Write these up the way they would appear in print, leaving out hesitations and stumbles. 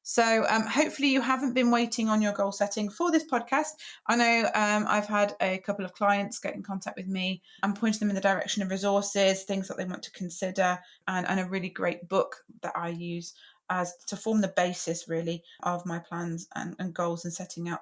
So hopefully you haven't been waiting on your goal setting for this podcast. I know I've had a couple of clients get in contact with me and pointing them in the direction of resources, things that they want to consider, and a really great book that I use as to form the basis really of my plans and goals, and setting out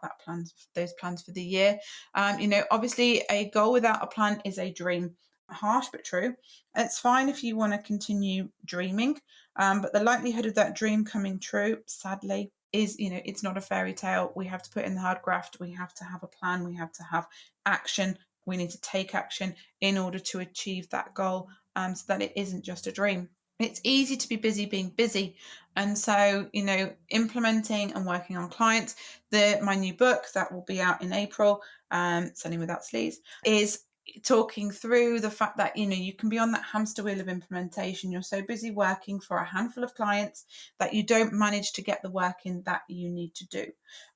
those plans for the year. Obviously a goal without a plan is a dream. Harsh but true. It's fine if you want to continue dreaming, but the likelihood of that dream coming true, sadly, is, it's not a fairy tale. We have to put in the hard graft. We have to have a plan. We have to have action. We need to take action in order to achieve that goal, so that it isn't just a dream. It's easy to be busy being busy. And so, implementing and working on clients, my new book that will be out in April, Selling Without Sleaze, is talking through the fact that, you can be on that hamster wheel of implementation. You're so busy working for a handful of clients that you don't manage to get the work in that you need to do.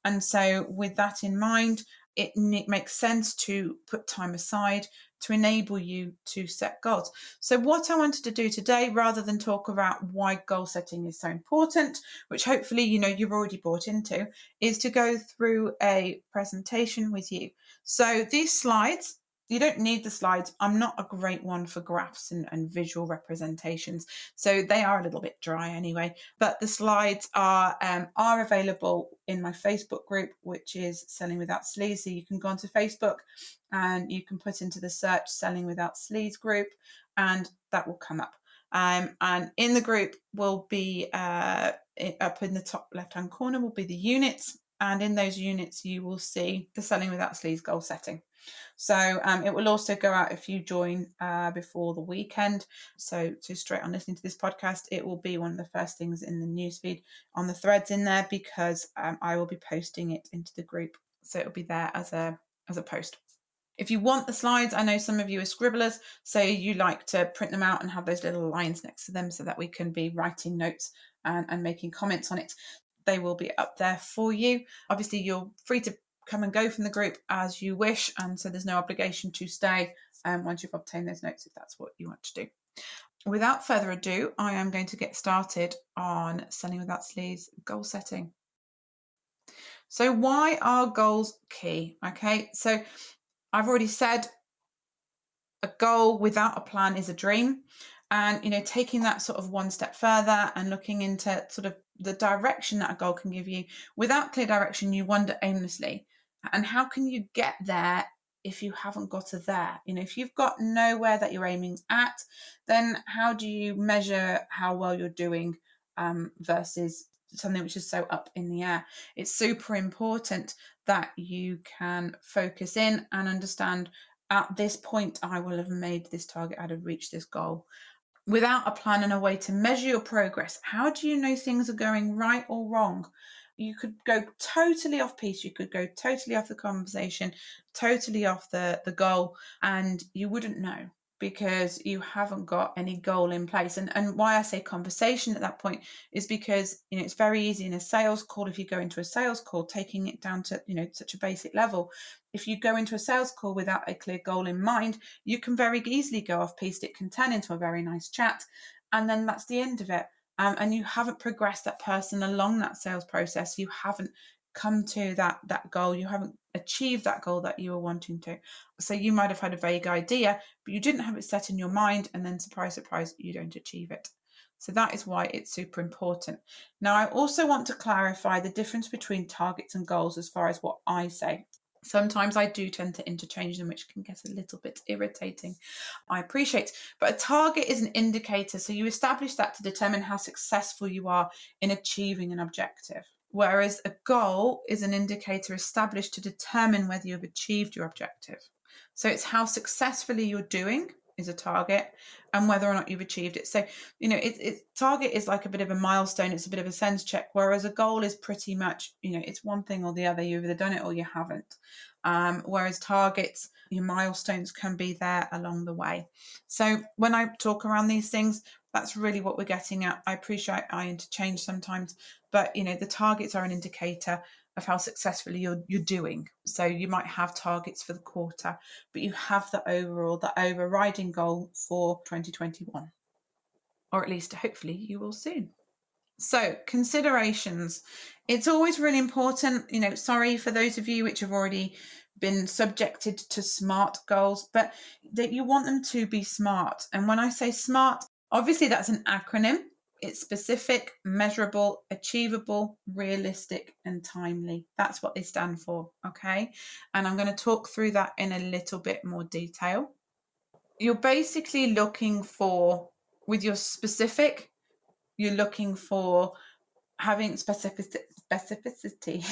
And so with that in mind, it makes sense to put time aside to enable you to set goals. So what I wanted to do today, rather than talk about why goal setting is so important, which hopefully you've already bought into, is to go through a presentation with you. So these slides, you don't need the slides. I'm not a great one for graphs and visual representations, so they are a little bit dry anyway. But the slides are available in my Facebook group, which is Selling Without Sleaze. So you can go onto Facebook and you can put into the search Selling Without Sleaze group, and that will come up. And in the group will be up in the top left-hand corner will be the units. And in those units, you will see the Selling Without Sleaze goal setting. So it will also go out if you join before the weekend. So straight on listening to this podcast, it will be one of the first things in the newsfeed on the threads in there, because I will be posting it into the group. So it'll be there as a post. If you want the slides, I know some of you are scribblers, so you like to print them out and have those little lines next to them so that we can be writing notes and making comments on it. They will be up there for you. Obviously, you're free to come and go from the group as you wish, and so there's no obligation to stay once you've obtained those notes, if that's what you want to do. Without further ado, I am going to get started on Selling Without Sleaze goal setting. So why are goals key? Okay, so I've already said a goal without a plan is a dream. And, taking that sort of one step further and looking into sort of the direction that a goal can give you. Without clear direction, you wander aimlessly. And how can you get there if you haven't got to there? If you've got nowhere that you're aiming at, then how do you measure how well you're doing versus something which is so up in the air? It's super important that you can focus in and understand, at this point, I will have made this target, I'd have reached this goal. Without a plan and a way to measure your progress, how do you know things are going right or wrong? You could go totally off piece. You could go totally off the conversation, totally off the goal, and you wouldn't know, because you haven't got any goal in place. And why I say conversation at that point is because, it's very easy in a sales call, if you go into a sales call, taking it down to, such a basic level. If you go into a sales call without a clear goal in mind, you can very easily go off piste. It can turn into a very nice chat, and then that's the end of it. And you haven't progressed that person along that sales process. You haven't come to that goal. You haven't achieved that goal that you were wanting to. So you might have had a vague idea, but you didn't have it set in your mind, and then surprise, surprise, you don't achieve it. So that is why it's super important. Now, I also want to clarify the difference between targets and goals as far as what I say. Sometimes I do tend to interchange them, which can get a little bit irritating, I appreciate. But a target is an indicator. So you establish that to determine how successful you are in achieving an objective. Whereas a goal is an indicator established to determine whether you've achieved your objective. So it's how successfully you're doing is a target, and whether or not you've achieved it. So, target is like a bit of a milestone. It's a bit of a sense check, whereas a goal is pretty much, it's one thing or the other. You've either done it or you haven't. Whereas targets, your milestones can be there along the way. So when I talk around these things, that's really what we're getting at. I appreciate I interchange sometimes, but, the targets are an indicator of how successfully you're doing. So you might have targets for the quarter, but you have the overriding goal for 2021, or at least hopefully you will soon. So, considerations. It's always really important, sorry for those of you which have already been subjected to SMART goals, but that you want them to be smart. And when I say SMART, obviously that's an acronym. It's specific, measurable, achievable, realistic, and timely. That's what they stand for, okay? And I'm going to talk through that in a little bit more detail. You're basically looking for, with your specific, you're looking for having specificity.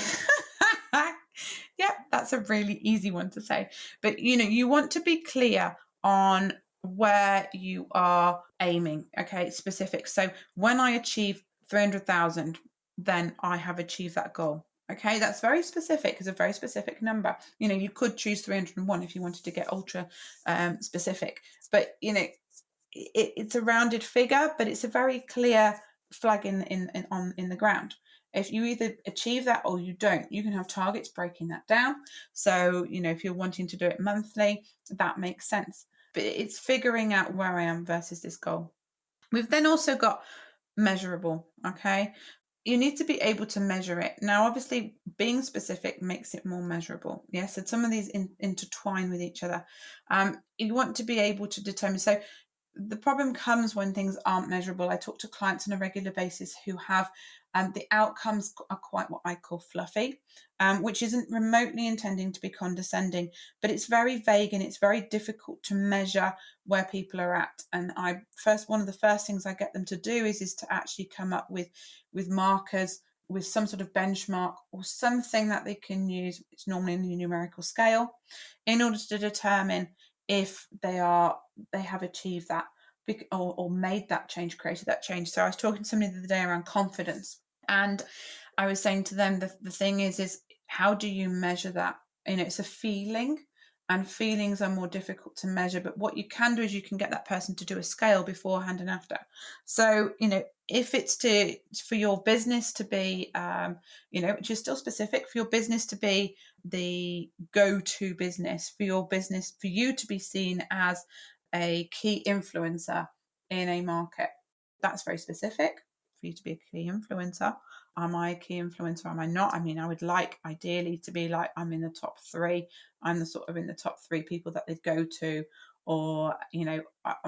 Yeah, that's a really easy one to say. But you want to be clear on where you are aiming. Okay, specific. So when I achieve 300,000, then I have achieved that goal. Okay, that's very specific. It's a very specific number. You could choose 301 if you wanted to get ultra specific, but it's a rounded figure, but it's a very clear flag in the ground. If you either achieve that or you don't, you can have targets breaking that down. So, if you're wanting to do it monthly, that makes sense. But it's figuring out where I am versus this goal. We've then also got measurable, okay? You need to be able to measure it. Now, obviously, being specific makes it more measurable. Yes, so some of these intertwine with each other. You want to be able to determine. So the problem comes when things aren't measurable. I talk to clients on a regular basis who have the outcomes are quite what I call fluffy, which isn't remotely intending to be condescending, but it's very vague and it's very difficult to measure where people are at. And one of the first things I get them to do is to actually come up with markers, with some sort of benchmark or something that they can use. It's normally in a numerical scale, in order to determine if they have achieved that or made that change, created that change. So I was talking to somebody the other day around confidence, and I was saying to them, the thing is how do you measure that? It's a feeling, and feelings are more difficult to measure, but what you can do is you can get that person to do a scale beforehand and after. So if it's for your business to be which is still specific, for your business to be the go-to business, for you to be seen as a key influencer in a market, that's very specific. For you to be a key influencer, am I a key influencer? Am I not? I mean, I would like ideally to be like, I'm in the top 3. I'm the sort of in the top 3 people that they'd go to, or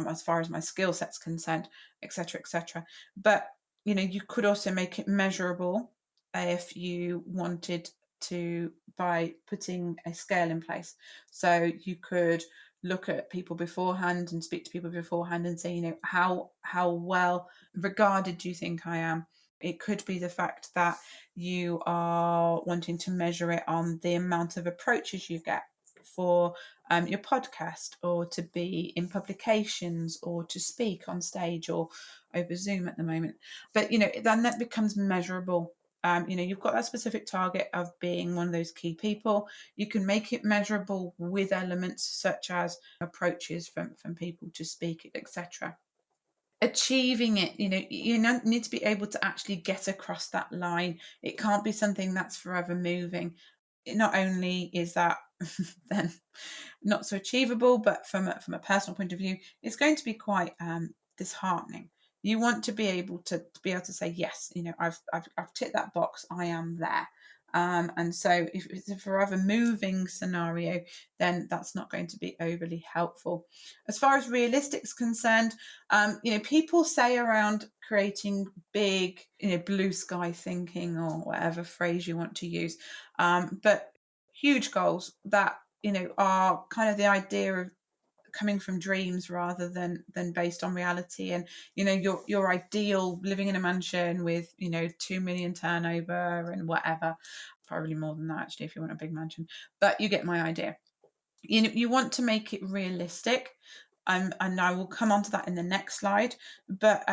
as far as my skill set's concerned, etc., etc. But you could also make it measurable if you wanted to, by putting a scale in place. So you could look at people beforehand and speak to people beforehand and say, how well regarded do you think I am? It could be the fact that you are wanting to measure it on the amount of approaches you get for your podcast, or to be in publications, or to speak on stage or over Zoom at the moment. But then that becomes measurable. You've got that specific target of being one of those key people. You can make it measurable with elements such as approaches from people to speak, etc. Achieving it, you need to be able to actually get across that line. It can't be something that's forever moving. Not only is that then not so achievable, but from a personal point of view, it's going to be quite disheartening. You want to be able to say, yes, I've ticked that box, I am there. And so if it's a forever moving scenario, then that's not going to be overly helpful. As far as realistic is concerned, people say around creating big, blue sky thinking, or whatever phrase you want to use, but huge goals that are kind of the idea of coming from dreams rather than based on reality. And your ideal, living in a mansion with 2 million turnover and whatever, probably more than that actually if you want a big mansion, but you get my idea. You want to make it realistic, and I will come on to that in the next slide, but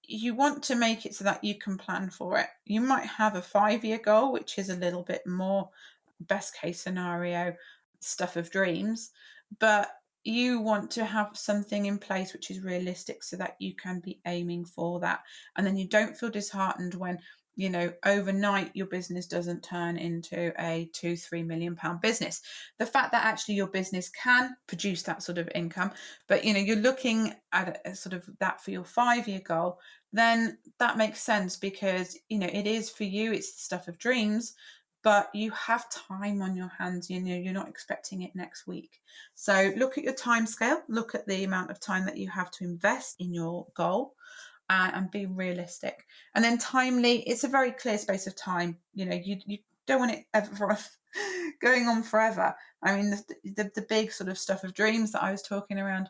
you want to make it so that you can plan for it. You might have a 5-year goal, which is a little bit more best case scenario stuff of dreams, but you want to have something in place which is realistic so that you can be aiming for that, and then you don't feel disheartened when overnight your business doesn't turn into a 2-3 million pound business. The fact that actually your business can produce that sort of income, but you're looking at a sort of that for your 5-year goal, then that makes sense, because, it is for you, it's the stuff of dreams, but you have time on your hands. You're not expecting it next week. So look at your time scale, look at the amount of time that you have to invest in your goal, and be realistic. And then timely, it's a very clear space of time. You don't want it ever going on forever. I mean, the big sort of stuff of dreams that I was talking around,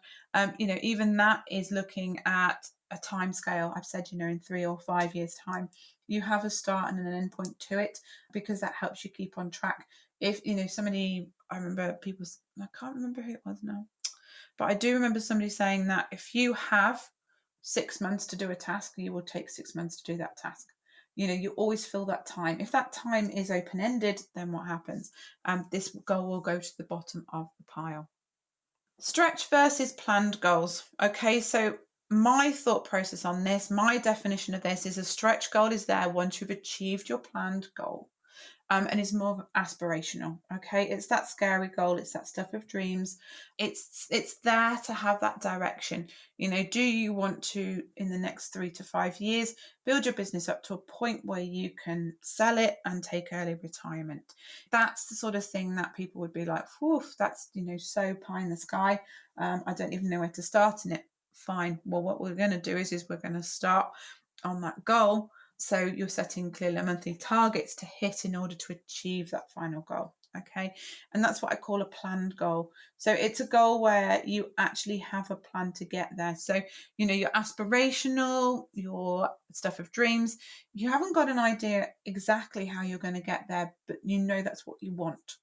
even that is looking at a time scale. I've said, in 3 or 5 years' time, you have a start and an end point to it, because that helps you keep on track. If, I remember people, I can't remember who it was now, but I do remember somebody saying that if you have 6 months to do a task, you will take 6 months to do that task. You always fill that time. If that time is open-ended, then what happens? This goal will go to the bottom of the pile. Stretch versus planned goals. Okay, so my thought process on this, my definition of this is a stretch goal is there once you've achieved your planned goal. And is more aspirational. Okay, it's that scary goal, it's that stuff of dreams. It's there to have that direction. Do you want to, in the next 3 to 5 years, build your business up to a point where you can sell it and take early retirement? That's the sort of thing that people would be like, woof, that's so pie in the sky. I don't even know where to start in it. Fine. Well, what we're going to do is we're going to start on that goal. So you're setting clear monthly targets to hit in order to achieve that final goal. Okay. And that's what I call a planned goal. So it's a goal where you actually have a plan to get there. So, your aspirational, your stuff of dreams, you haven't got an idea exactly how you're going to get there, but that's what you want.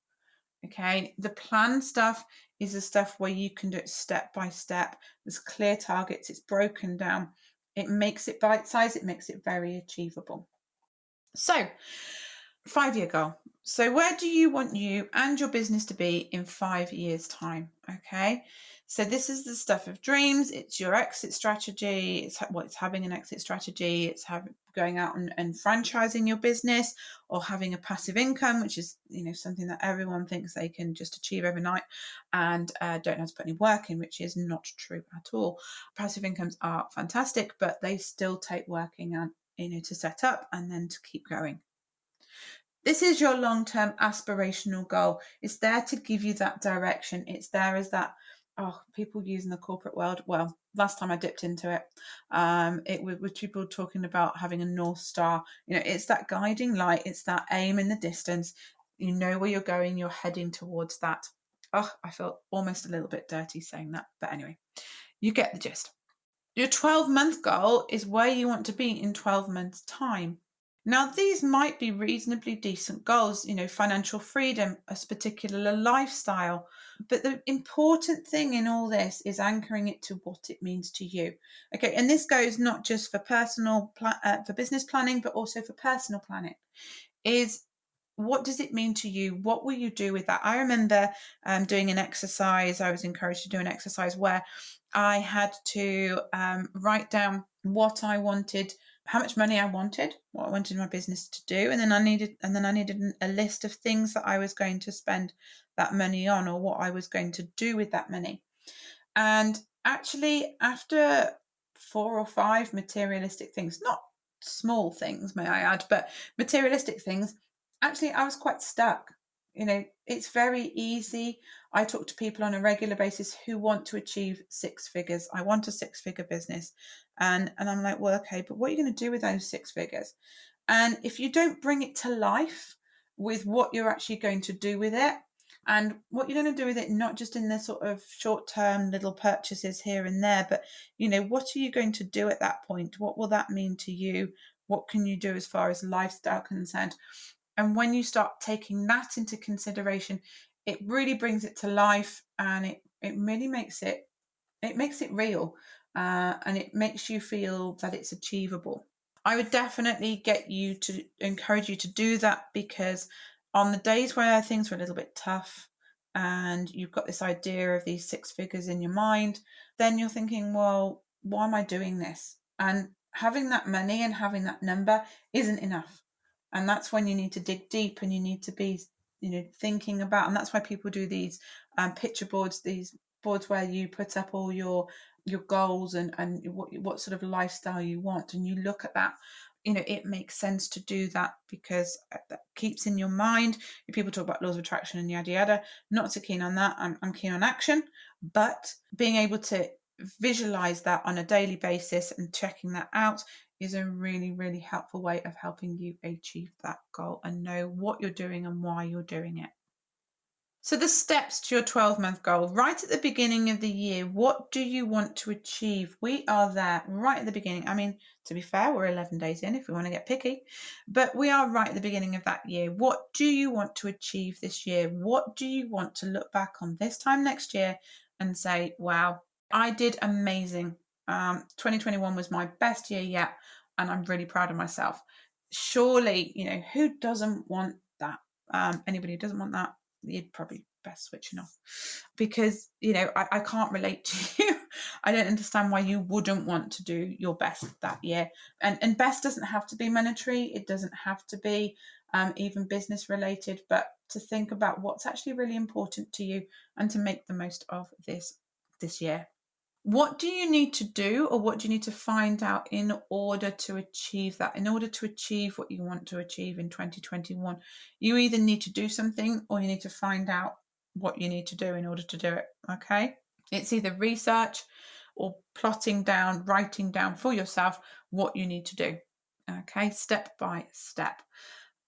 Okay. The planned stuff is the stuff where you can do it step by step. There's clear targets. It's broken down. It makes it bite-sized. It makes it very achievable. So, 5-year goal. So where do you want you and your business to be in 5 years' time? Okay. So this is the stuff of dreams. It's your exit strategy. It's having an exit strategy. It's going out and franchising your business, or having a passive income, which is, something that everyone thinks they can just achieve overnight and don't have to put any work in, which is not true at all. Passive incomes are fantastic, but they still take working and, to set up and then to keep going. This is your long-term aspirational goal. It's there to give you that direction. It's there as that, people use in the corporate world. Well, last time I dipped into it, it was people talking about having a North Star. It's that guiding light. It's that aim in the distance. You know where you're going. You're heading towards that. I felt almost a little bit dirty saying that. But anyway, you get the gist. Your 12-month goal is where you want to be in 12 months' time. Now, these might be reasonably decent goals, financial freedom, a particular lifestyle. But the important thing in all this is anchoring it to what it means to you. Okay, and this goes not just for for business planning, but also for personal planning. Is what does it mean to you? What will you do with that? I remember doing an exercise. I was encouraged to do an exercise where I had to write down what I wanted, how much money I wanted, what I wanted my business to do, and then I needed a list of things that I was going to spend that money on, or what I was going to do with that money. And actually, after 4 or 5 materialistic things, not small things, may I add, but materialistic things, actually, I was quite stuck. It's very easy. I talk to people on a regular basis who want to achieve 6 figures. I want a 6-figure business. And I'm like, well, okay, but what are you going to do with those 6 figures? And if you don't bring it to life with what you're actually going to do with it, and what you're going to do with it, not just in the sort of short-term little purchases here and there, but, what are you going to do at that point? What will that mean to you? What can you do as far as lifestyle concerned? And when you start taking that into consideration, it really brings it to life, and it really makes it real, and it makes you feel that it's achievable. I would definitely encourage you to do that, because on the days where things were a little bit tough and you've got this idea of these 6 figures in your mind, then you're thinking, well, why am I doing this? And having that money and having that number isn't enough. And that's when you need to dig deep, and you need to be, thinking about, and that's why people do these picture boards, these boards where you put up all your your goals and what sort of lifestyle you want, and you look at that, it makes sense to do that, because that keeps in your mind. People talk about laws of attraction and yada yada. Not so keen on that. I'm keen on action, but being able to visualize that on a daily basis and checking that out is a really, really helpful way of helping you achieve that goal and know what you're doing and why you're doing it. So the steps to your 12-month goal, right at the beginning of the year, what do you want to achieve? We are there right at the beginning. I mean, to be fair, we're 11 days in if we want to get picky, but we are right at the beginning of that year. What do you want to achieve this year? What do you want to look back on this time next year and say, wow, I did amazing. 2021 was my best year yet, and I'm really proud of myself. Surely, who doesn't want that? Anybody who doesn't want that, you'd probably best switching off, because I can't relate to you. I don't understand why you wouldn't want to do your best that year, and best doesn't have to be monetary. It doesn't have to be even business related, but to think about what's actually really important to you and to make the most of this year. What do you need to do, or what do you need to find out in order to achieve that? In order to achieve what you want to achieve in 2021, you either need to do something or you need to find out what you need to do in order to do it. Okay? It's either research or plotting down, writing down for yourself what you need to do. Okay? Step by step.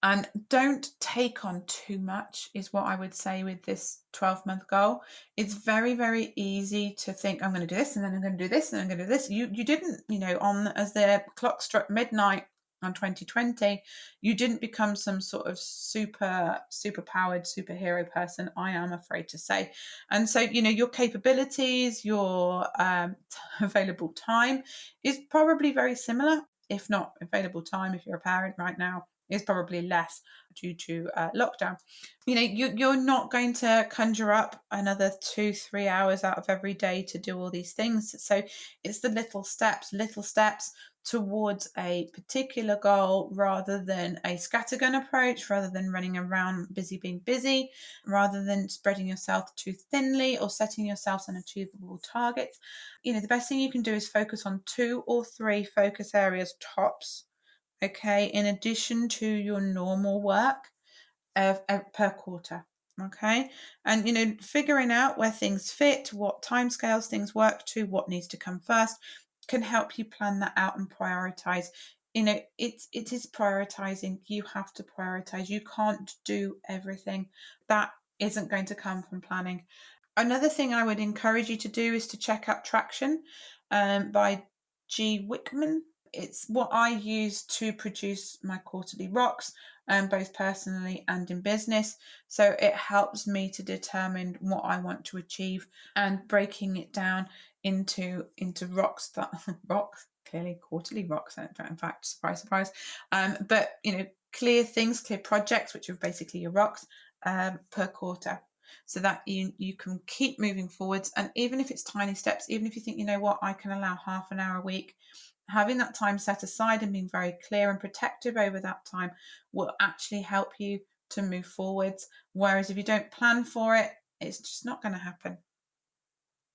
And don't take on too much is what I would say with this 12-month goal. It's very, very easy to think, I'm going to do this, and then I'm going to do this, and I'm going to do this. You didn't, as the clock struck midnight on 2020, you didn't become some sort of super powered superhero person, I am afraid to say. And so, your capabilities, your available time is probably very similar, if not available time if you're a parent right now is probably less due to lockdown. You're not going to conjure up another 2-3 hours out of every day to do all these things. So it's the little steps towards a particular goal, rather than a scattergun approach, rather than running around being busy, rather than spreading yourself too thinly or setting yourself unachievable targets. The best thing you can do is focus on 2 or 3 focus areas tops. Okay, in addition to your normal work per quarter. Okay, and figuring out where things fit, what timescales things work to, what needs to come first, can help you plan that out and prioritize. It is prioritizing. You have to prioritize. You can't do everything. That isn't going to come from planning. Another thing I would encourage you to do is to check out Traction by G. Wickman. It's what I use to produce my quarterly rocks, both personally and in business. So it helps me to determine what I want to achieve, and breaking it down into rocks clearly quarterly rocks. In fact, surprise. But clear things, clear projects, which are basically your rocks per quarter. So that you can keep moving forwards. And even if it's tiny steps, even if you think, I can allow half an hour a week, having that time set aside and being very clear and protective over that time will actually help you to move forwards. Whereas if you don't plan for it, it's just not going to happen.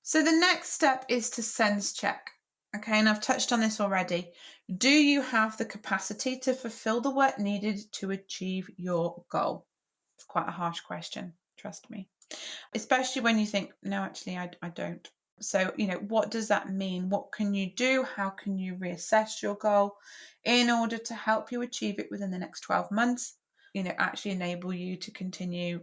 So the next step is to sense check. Okay, and I've touched on this already. Do you have the capacity to fulfill the work needed to achieve your goal? It's quite a harsh question, trust me. Especially when you think, no, actually, I don't. So, what does that mean? What can you do? How can you reassess your goal in order to help you achieve it within the next 12 months? Actually enable you to continue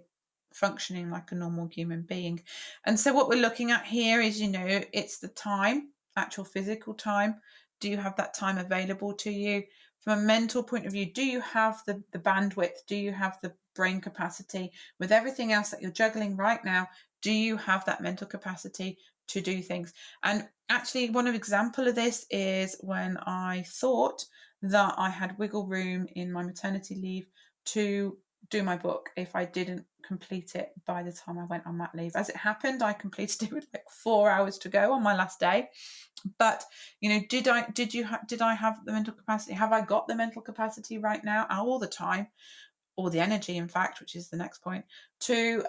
functioning like a normal human being. And so what we're looking at here is, it's the time, actual physical time. Do you have that time available to you? From a mental point of view, do you have the bandwidth? Do you have the brain capacity? With everything else that you're juggling right now, do you have that mental capacity to do things? And actually, one example of this is when I thought that I had wiggle room in my maternity leave to do my book if I didn't complete it by the time I went on mat leave. As it happened, I completed it with 4 hours to go on my last day. But did I have the mental capacity? Have I got the mental capacity right now, all the time, or the energy, in fact, which is the next point, to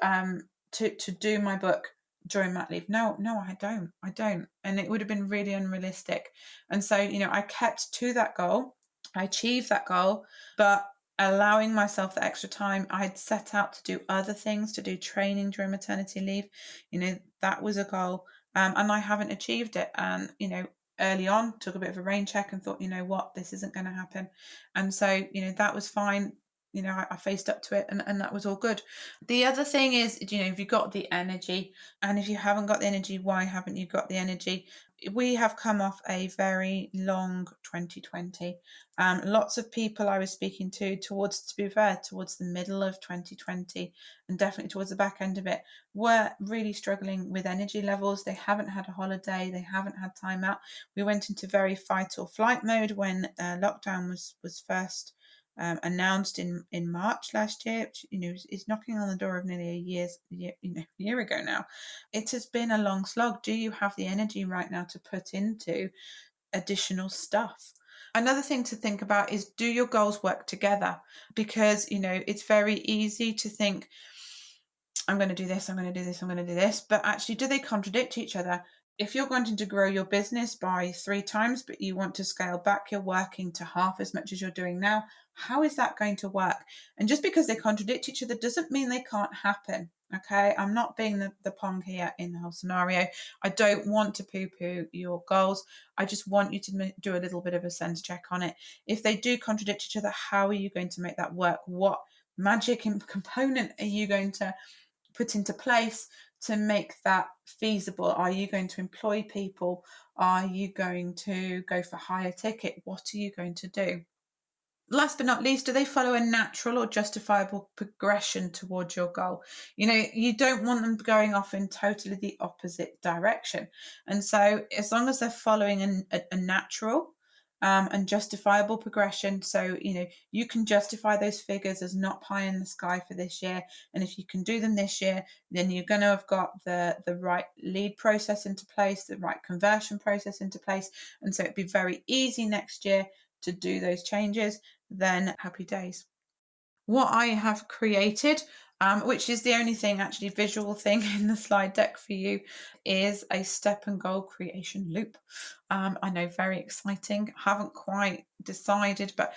do my book during mat leave. No, I don't. And it would have been really unrealistic. And so, I kept to that goal. I achieved that goal, but allowing myself the extra time, I had set out to do other things, to do training during maternity leave. That was a goal. And I haven't achieved it. And, early on, took a bit of a rain check and thought, you know what, this isn't going to happen. And so, that was fine. I faced up to it, and that was all good. The other thing is, if you've got the energy, and if you haven't got the energy, why haven't you got the energy? We have come off a very long 2020. Lots of people I was speaking to to be fair, towards the middle of 2020 and definitely towards the back end of it, were really struggling with energy levels. They haven't had a holiday. They haven't had time out. We went into very fight or flight mode when lockdown was first announced in March last year, which is knocking on the door of nearly a year ago now. It has been a long slog. Do you have the energy right now to put into additional stuff? Another thing to think about is, do your goals work together? Because it's very easy to think, I'm going to do this, I'm going to do this, I'm going to do this, but actually, do they contradict each other? If you're wanting to grow your business by 3 times, but you want to scale back, you're working to half as much as you're doing now, how is that going to work? And just because they contradict each other doesn't mean they can't happen. Okay, I'm not being the pong here in the whole scenario. I don't want to poo-poo your goals. I just want you to do a little bit of a sense check on it. If they do contradict each other, how are you going to make that work? What magic component are you going to put into place to make that feasible? Are you going to employ people? Are you going to go for higher ticket? What are you going to do? Last but not least, do they follow a natural or justifiable progression towards your goal? You don't want them going off in totally the opposite direction. And so as long as they're following a natural and justifiable progression, so you can justify those figures as not pie in the sky for this year, and if you can do them this year, then you're going to have got the right lead process into place, the right conversion process into place, and so it'd be very easy next year to do those changes. Then happy days. What I have created, which is the only thing actually visual thing in the slide deck for you, is a step and goal creation loop. I know, very exciting. Haven't quite decided, but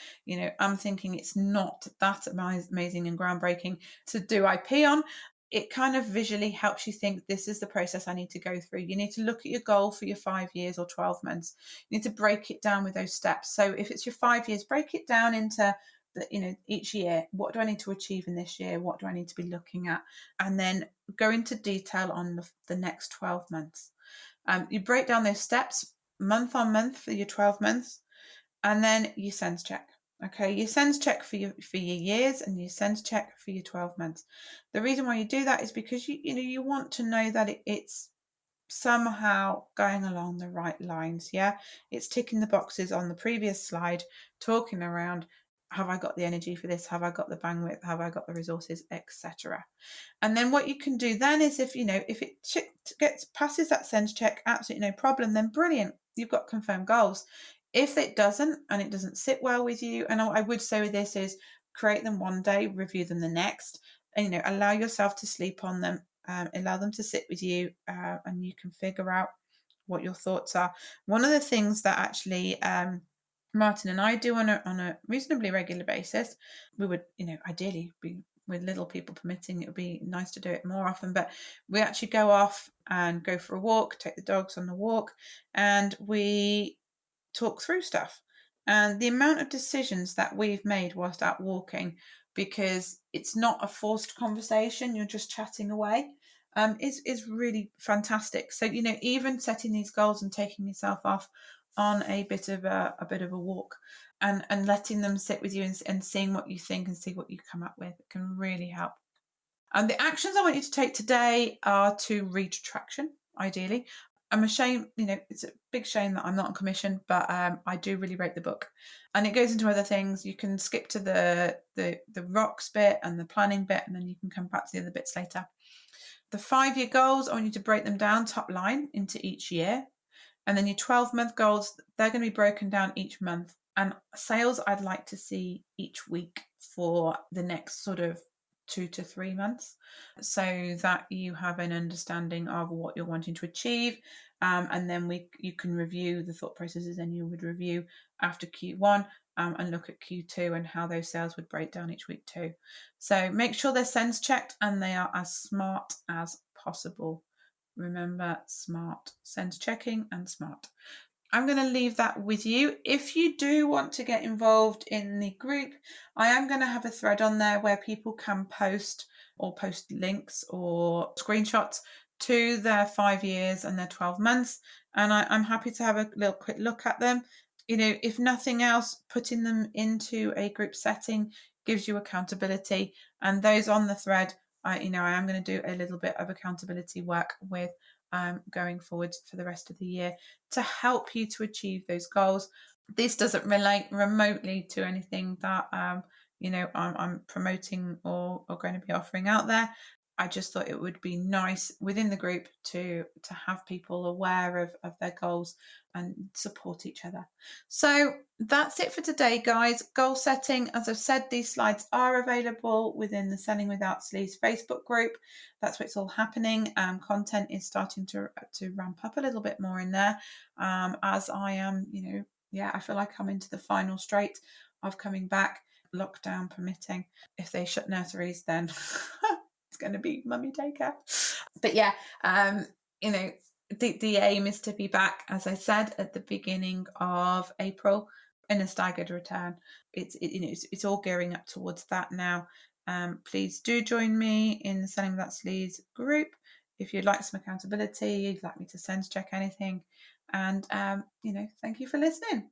I'm thinking it's not that amazing and groundbreaking to do IP on. It kind of visually helps you think, this is the process I need to go through. You need to look at your goal for your 5 years or 12 months. You need to break it down with those steps. So if it's your 5 years, break it down into each year. What do I need to achieve in this year? What do I need to be looking at? And then go into detail on the next 12 months. You break down those steps month on month for your 12 months, and then you sense check. Okay, you sense check for your years, and you sense check for your 12 months. The reason why you do that is because you want to know that it's somehow going along the right lines. Yeah, it's ticking the boxes on the previous slide, talking around, have I got the energy for this? Have I got the bandwidth? Have I got the resources, etc.? And then what you can do then is, if it passes that sense check, absolutely no problem, then brilliant, you've got confirmed goals. If it doesn't, and it doesn't sit well with you, and I would say with this is, create them one day, review them the next, and allow yourself to sleep on them, allow them to sit with you, and you can figure out what your thoughts are. One of the things that actually Martin and I do on a reasonably regular basis, we would, ideally be, with little people permitting, it would be nice to do it more often, but we actually go off and go for a walk, take the dogs on the walk, and we talk through stuff. And the amount of decisions that we've made whilst out walking, because it's not a forced conversation, you're just chatting away, is really fantastic. So even setting these goals and taking yourself off on a bit of a walk, and letting them sit with you, and seeing what you think and see what you come up with, can really help. And the actions I want you to take today are to read traction, ideally. I'm ashamed, it's a big shame that I'm not on commission, but I do really rate the book. And it goes into other things. You can skip to the rocks bit and the planning bit, and then you can come back to the other bits later. The 5-year goals, I want you to break them down top line into each year. And then your 12-month goals, they're going to be broken down each month. And sales, I'd like to see each week for the next sort of 2 to 3 months, so that you have an understanding of what you're wanting to achieve. And then you can review the thought processes, and you would review after Q1 and look at Q2 and how those sales would break down each week too. So make sure they're sense checked and they are as smart as possible. Remember, smart, sense checking and smart. I'm going to leave that with you. If you do want to get involved in the group, I am going to have a thread on there where people can post links or screenshots to their 5 years and their 12 months. And I'm happy to have a little quick look at them. If nothing else, putting them into a group setting gives you accountability. And those on the thread, I am going to do a little bit of accountability work with going forward for the rest of the year to help you to achieve those goals. This doesn't relate remotely to anything that I'm promoting or going to be offering out there. I just thought it would be nice within the group to have people aware of their goals and support each other. So that's it for today, guys. Goal setting, as I've said, these slides are available within the Selling Without Sleeves Facebook group. That's where it's all happening. Content is starting to ramp up a little bit more in there, as I am, I feel like I'm into the final straight of coming back, lockdown permitting. If they shut nurseries, then it's going to be mummy daycare. But yeah, the aim is to be back, as I said, at the beginning of April in a staggered return. It's all gearing up towards that now. Please do join me in the Selling Without Sleeves group if you'd like some accountability, you'd like me to sense check anything. And, thank you for listening.